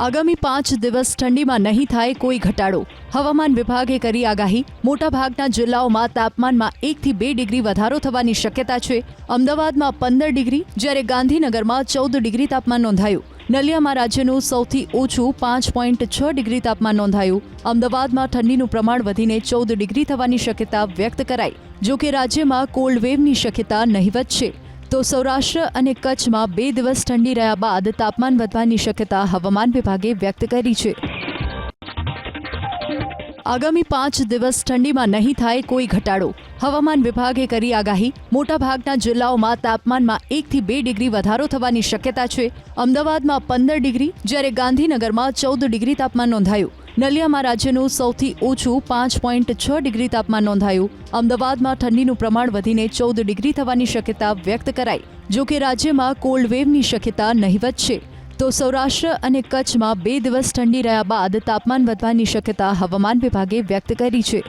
આગામી 5 દિવસ ઠંડીમાં નહીં થાય કોઈ ઘટાડો. હવામાન વિભાગે કરી આગાહી. મોટાભાગના જિલ્લાઓમાં તાપમાનમાં 1 થી 2 ડિગ્રી વધારો થવાની શક્યતા છે. અમદાવાદમાં 15 ડિગ્રી જ્યારે ગાંધીનગરમાં 14 ડિગ્રી તાપમાન નોંધાયું. નલિયામાં રાજ્યનું સૌથી ઓછું 5.6 ડિગ્રી તાપમાન નોંધાયું. અમદાવાદમાં ઠંડીનું પ્રમાણ વધીને 14 ડિગ્રી થવાની શક્યતા વ્યક્ત કરાઈ. જોકે રાજ્યમાં કોલ્ડ વેવની શક્યતા નહિવત છે. તો સૌરાષ્ટ્ર અને કચ્છમાં 2 દિવસ ઠંડી રહ્યા બાદ તાપમાન વધવાની શક્યતા હવામાન વિભાગે વ્યક્ત કરી છે. આગામી 5 દિવસ ઠંડીમાં નહીં થાય કોઈ ઘટાડો. હવામાન વિભાગે કરી આગાહી. મોટાભાગના જિલ્લાઓમાં તાપમાનમાં 1 થી 2 ડિગ્રી વધારો થવાની શક્યતા છે. અમદાવાદમાં 15 ડિગ્રી જ્યારે ગાંધીનગરમાં 14 ડિગ્રી તાપમાન નોંધાયું. નલિયામાં રાજ્યનું સૌથી ઓછું 5.6 ડિગ્રી તાપમાન નોંધાયું. અમદાવાદમાં ઠંડીનું પ્રમાણ વધીને 14 ડિગ્રી થવાની શક્યતા વ્યક્ત કરાઈ. જોકે રાજ્યમાં કોલ્ડ વેવની શક્યતા નહિવત છે. તો સૌરાષ્ટ્ર અને કચ્છમાં 2 દિવસ ઠંડી રહ્યા બાદ તાપમાન વધવાની શક્યતા હવામાન વિભાગે વ્યક્ત કરી છે.